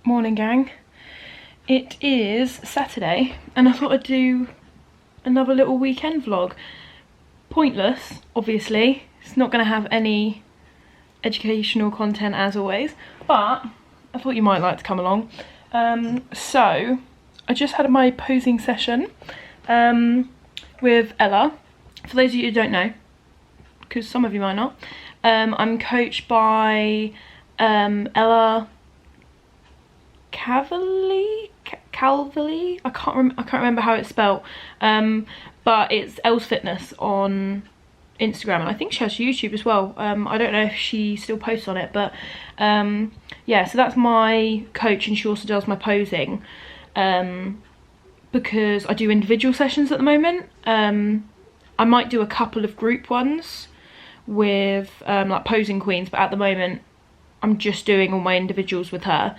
Morning, gang. It is Saturday and I thought I'd do another little weekend vlog. Pointless, obviously. It's not going to have any educational content as always, but I thought you might like to come along. So I just had my posing session with Ella. For those of you who don't know, because some of you might not, I'm coached by Ella Calvely. I can't remember how it's spelled, but it's Elle's Fitness on Instagram, and I think she has YouTube as well. I don't know if she still posts on it, but yeah, so that's my coach, and she also does my posing, because I do individual sessions at the moment. I might do a couple of group ones with like posing queens, but at the moment I'm just doing all my individuals with her.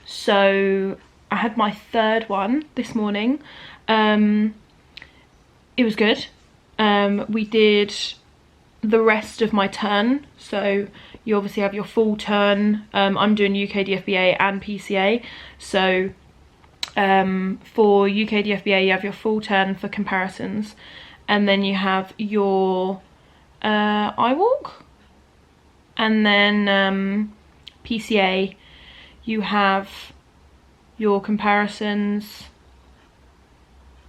So I had my third one this morning. It was good. We did the rest of my turn, so you obviously have your full turn. I'm doing UK DFBA and PCA, so for UK DFBA you have your full turn for comparisons, and then you have your eye walk, and then PCA you have your comparisons,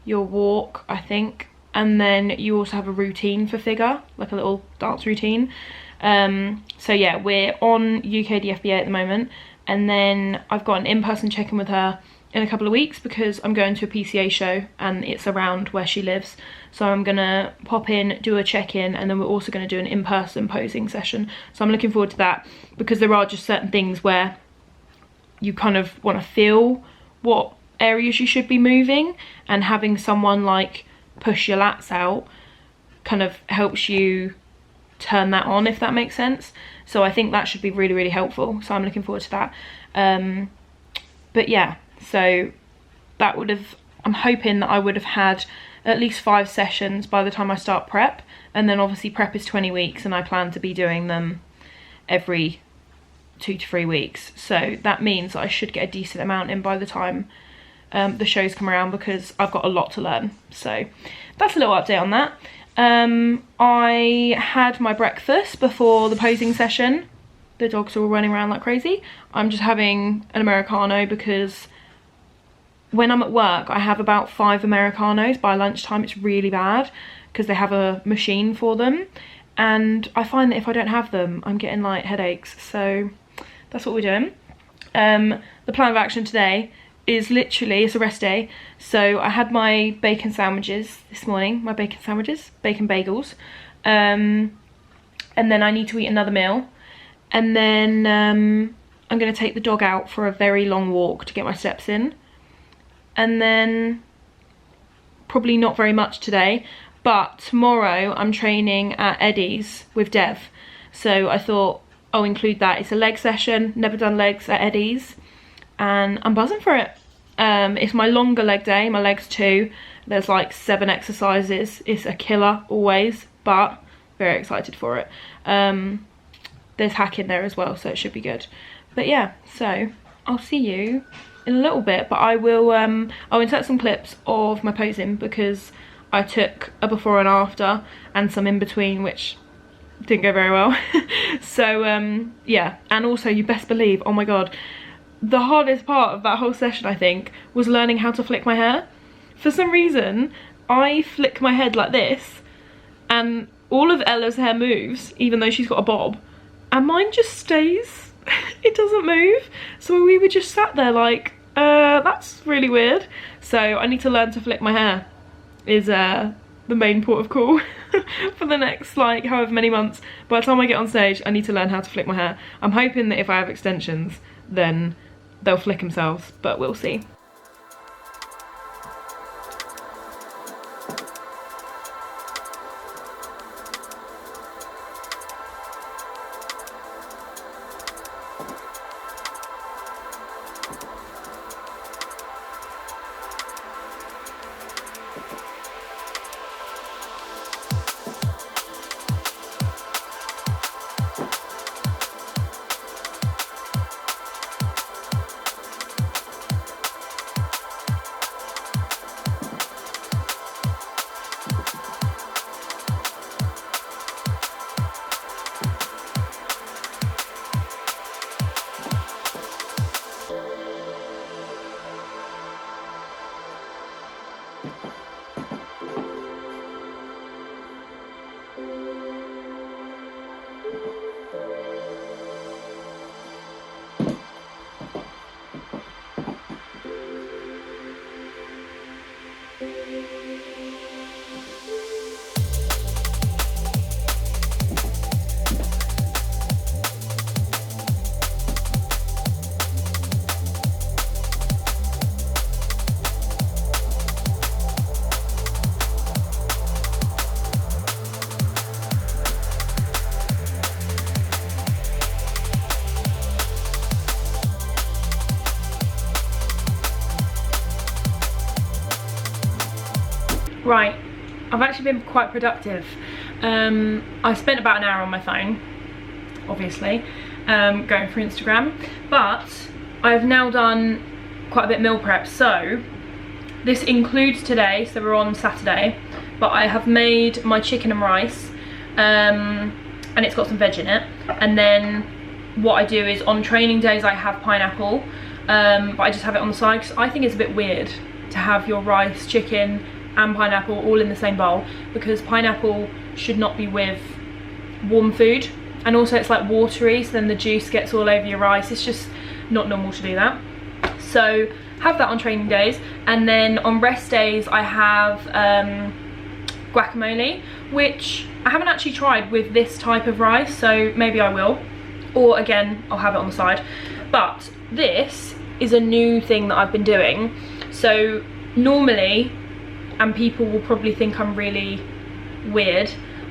your walk, I think, and then you also have a routine for figure, like a little dance routine. So yeah, we're on UK DFBA at the moment, and then I've got an in-person check-in with her in a couple of weeks because I'm going to a PCA show and it's around where she lives, so I'm gonna pop in, do a check-in, and then we're also going to do an in-person posing session. So I'm looking forward to that, because there are just certain things where you kind of want to feel what areas you should be moving, and having someone like push your lats out kind of helps you turn that on, if that makes sense. So I think that should be really, really helpful, so I'm looking forward to that. But yeah, so that would have, I'm hoping that I would have had at least 5 sessions by the time I start prep, and then obviously prep is 20 weeks and I plan to be doing them every 2 to 3 weeks, so that means that I should get a decent amount in by the time the shows come around, because I've got a lot to learn. So that's a little update on that. I had my breakfast before the posing session. The dogs are all running around like crazy. I'm just having an Americano because when I'm at work I have about 5 Americanos by lunchtime. It's really bad because they have a machine for them, and I find that if I don't have them I'm getting like headaches, so that's what we're doing. The plan of action today is literally, it's a rest day, so I had my bacon sandwiches this morning, bacon bagels, and then I need to eat another meal, and then I'm going to take the dog out for a very long walk to get my steps in, and then probably not very much today, but tomorrow I'm training at Eddie's with Dev, so I thought I'll include that. It's a leg session, never done legs at Eddie's, and I'm buzzing for it. It's my longer leg day, my legs too. There's like 7 exercises. It's a killer always, but very excited for it. There's hack in there as well, so it should be good. But yeah, so I'll see you in a little bit, but I will I'll insert some clips of my posing because I took a before and after and some in between, which didn't go very well. So yeah, and also you best believe, oh my god, the hardest part of that whole session I think was learning how to flick my hair. For some reason I flick my head like this and all of Ella's hair moves, even though she's got a bob, and mine just stays. It doesn't move. So we were just sat there like, that's really weird. So I need to learn to flick my hair, is the main port of call for the next like however many months. By the time I get on stage I need to learn how to flick my hair. I'm hoping that if I have extensions then they'll flick themselves, but we'll see. Right, I've actually been quite productive. I spent about an hour on my phone, obviously, going through Instagram, but I've now done quite a bit of meal prep. So this includes today, so we're on Saturday, but I have made my chicken and rice, and it's got some veg in it. And then what I do is on training days I have pineapple, but I just have it on the side because I think it's a bit weird to have your rice, chicken and pineapple all in the same bowl, because pineapple should not be with warm food, and also it's like watery, so then the juice gets all over your rice. It's just not normal to do that. So have that on training days, and then on rest days I have guacamole, which I haven't actually tried with this type of rice, so maybe I will, or again I'll have it on the side. But this is a new thing that I've been doing. So normally, and people will probably think I'm really weird,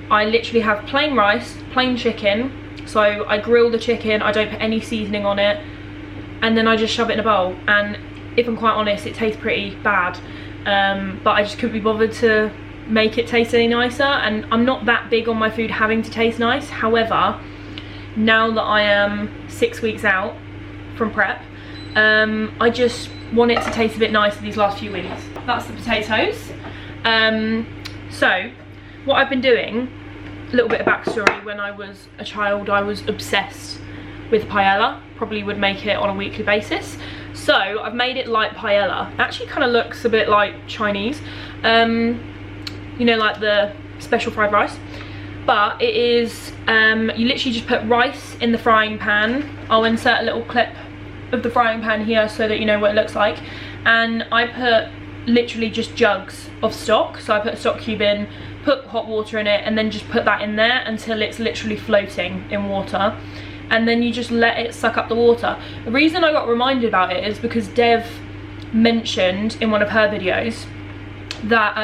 I literally have plain rice, plain chicken, so I grill the chicken, I don't put any seasoning on it, and then I just shove it in a bowl. And if I'm quite honest, it tastes pretty bad, but I just couldn't be bothered to make it taste any nicer, and I'm not that big on my food having to taste nice. However, now that I am 6 weeks out from prep, I just want it to taste a bit nicer these last few weeks. That's the potatoes. So what I've been doing, a little bit of backstory: when I was a child I was obsessed with paella, probably would make it on a weekly basis. So I've made it like paella. It actually kind of looks a bit like Chinese, you know, like the special fried rice, but it is, you literally just put rice in the frying pan. I'll insert a little clip of the frying pan here so that you know what it looks like. And I put literally just jugs of stock, so I put a stock cube in, put hot water in it, and then just put that in there until it's literally floating in water, and then you just let it suck up the water. The reason I got reminded about it is because Dev mentioned in one of her videos that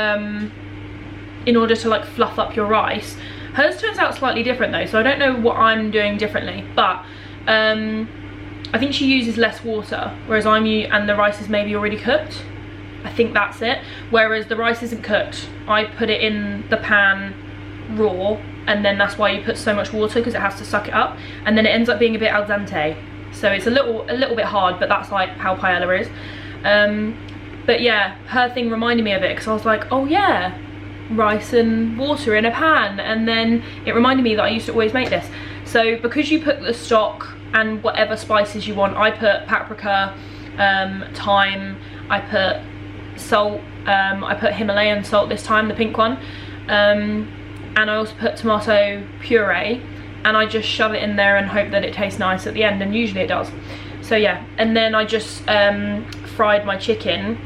in order to like fluff up your rice, hers turns out slightly different though, so I don't know what I'm doing differently, but I think she uses less water, whereas and the rice is maybe already cooked. I think that's it. Whereas the rice isn't cooked. I put it in the pan raw, and then that's why you put so much water, because it has to suck it up, and then it ends up being a bit al dente. So it's a little bit hard, but that's like how paella is. But yeah, her thing reminded me of it, because I was like, oh yeah, rice and water in a pan, and then it reminded me that I used to always make this. So because you put the stock and whatever spices you want, I put paprika, thyme, I put salt, I put Himalayan salt this time, the pink one, and I also put tomato puree, and I just shove it in there and hope that it tastes nice at the end, and usually it does. So yeah, and then I just fried my chicken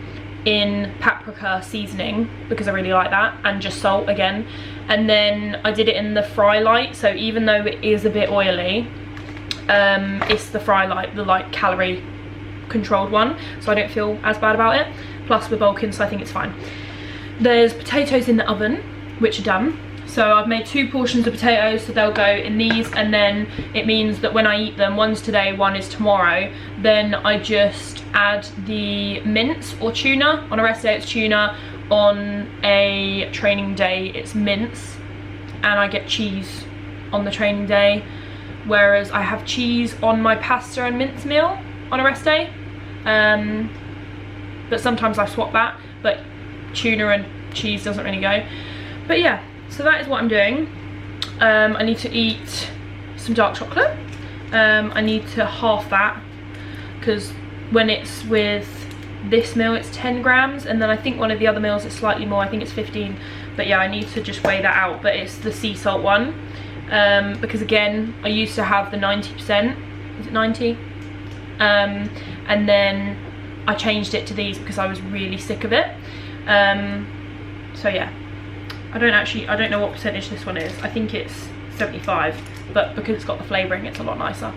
in paprika seasoning because I really like that, and just salt again, and then I did it in the fry light, so even though it is a bit oily, it's the fry light, the like calorie controlled one, so I don't feel as bad about it. Plus we're bulking, so I think it's fine. There's potatoes in the oven, which are done. So I've made 2 portions of potatoes, so they'll go in these, and then it means that when I eat them, one's today, one is tomorrow, then I just add the mince or tuna. On a rest day it's tuna, on a training day it's mince, and I get cheese on the training day, whereas I have cheese on my pasta and mince meal on a rest day. But sometimes I swap that, but tuna and cheese doesn't really go. But yeah, so that is what I'm doing. I need to eat some dark chocolate. I need to half that, because when it's with this meal it's 10 grams, and then I think one of the other meals is slightly more, I think it's 15. But yeah, I need to just weigh that out, but it's the sea salt one, because again, I used to have the 90%, is it 90? And then I changed it to these because I was really sick of it. So yeah, I don't know what percentage this one is. I think it's 75, but because it's got the flavouring it's a lot nicer.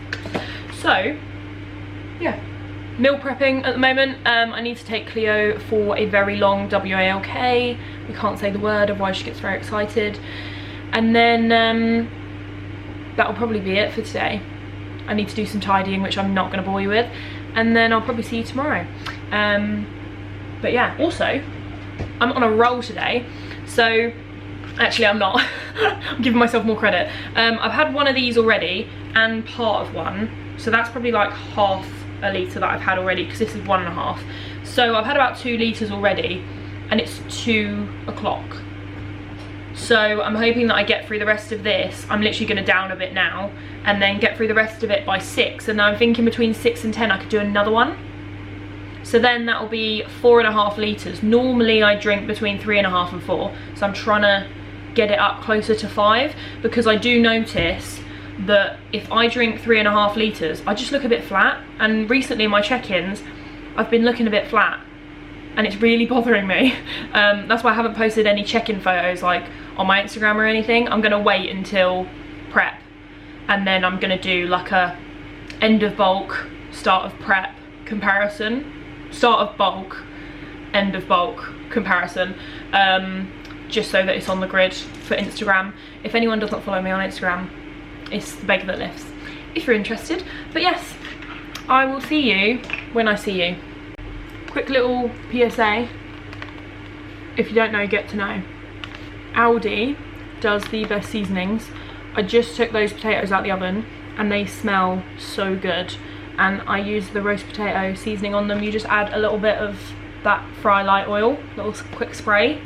So yeah, meal prepping at the moment. I need to take Cleo for a very long WALK. We can't say the word, otherwise she gets very excited. And then that'll probably be it for today. I need to do some tidying, which I'm not going to bore you with, and then I'll probably see you tomorrow. But yeah, also I'm on a roll today. So, actually I'm not. I'm giving myself more credit. I've had one of these already and part of one. So that's probably like half a litre that I've had already, because this is 1.5. So I've had about 2 litres already, and it's 2 o'clock. So I'm hoping that I get through the rest of this. I'm literally going to down a bit now and then get through the rest of it by 6. And I'm thinking between 6 and 10 I could do another one. So then that will be 4.5 litres. Normally I drink between 3.5 and 4. So I'm trying to get it up closer to 5, because I do notice that if I drink 3.5 litres, I just look a bit flat. And recently in my check-ins, I've been looking a bit flat. And it's really bothering me. That's why I haven't posted any check-in photos like on my Instagram or anything. I'm gonna wait until prep, and then I'm gonna do like a end of bulk, start of prep comparison. Start of bulk, end of bulk comparison. Just so that it's on the grid for Instagram. If anyone doesn't follow me on Instagram, it's the baker that lifts, if you're interested. But yes, I will see you when I see you. Quick little PSA, if you don't know, get to know. Aldi does the best seasonings. I just took those potatoes out the oven and they smell so good, and I use the roast potato seasoning on them. You just add a little bit of that fry light oil, little quick spray.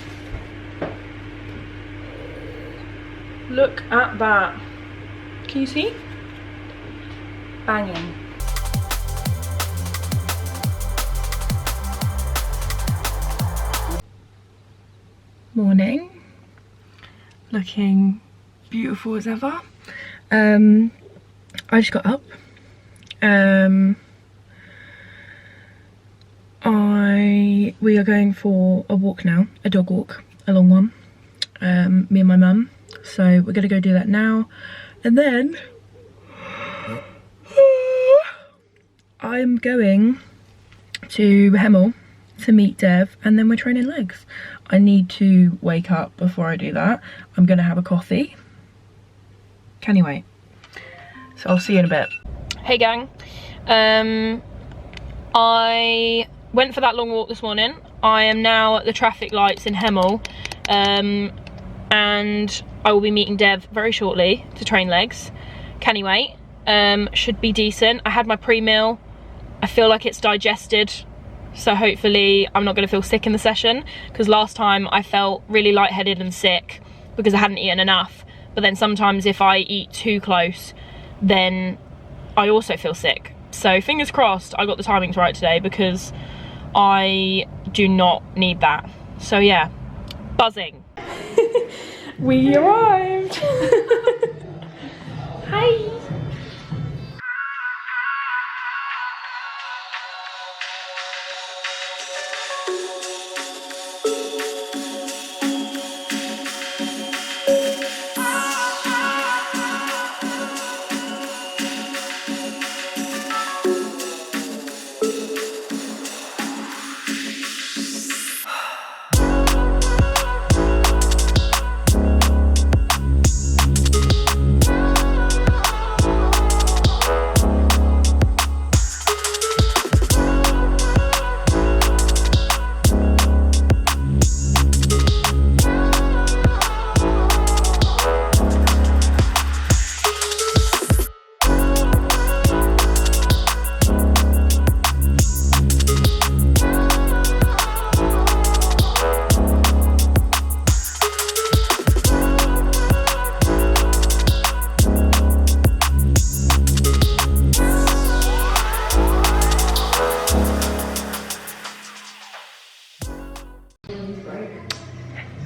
Look at that. Can you see? Banging. Morning. Looking beautiful as ever. I just got up. We are going for a walk now, a dog walk, a long one. Me and my mum. So we're gonna go do that now, and then I'm going to Hemel to meet Dev, and then we're training legs. I need to wake up before I do that. I'm gonna have a coffee. Can you wait? So I'll see you in a bit. Hey gang, I went for that long walk this morning. I am now at the traffic lights in Hemel, and I will be meeting Dev very shortly to train legs. Can you wait? Should be decent. I had my pre-meal. I feel like it's digested, so hopefully I'm not going to feel sick in the session, because last time I felt really lightheaded and sick because I hadn't eaten enough. But then sometimes if I eat too close, then I also feel sick. So fingers crossed I got the timings right today, because I do not need that. So yeah, buzzing. We arrived. Hi.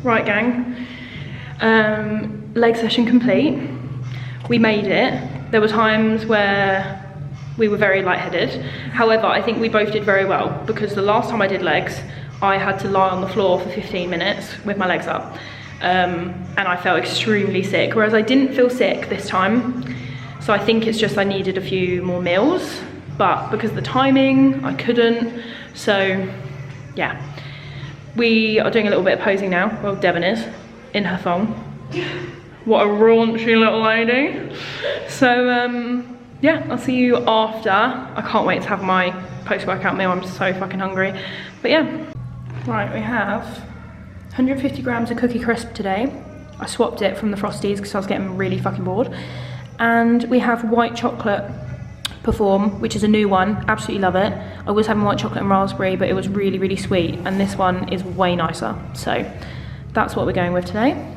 Right gang, leg session complete. We made it. There were times where we were very lightheaded. However, I think we both did very well, because the last time I did legs, I had to lie on the floor for 15 minutes with my legs up. And I felt extremely sick, whereas I didn't feel sick this time. So I think it's just I needed a few more meals, but because of the timing, I couldn't. So yeah. We are doing a little bit of posing now. Well, Devon is, in her thong. What a raunchy little lady. So, yeah, I'll see you after. I can't wait to have my post-workout meal. I'm so fucking hungry. But yeah. Right, we have 150 grams of Cookie Crisp today. I swapped it from the Frosties because I was getting really fucking bored. And we have white chocolate Perform, which is a new one. Absolutely love it. I was having white chocolate and raspberry, but it was really, really sweet. And this one is way nicer. So that's what we're going with today.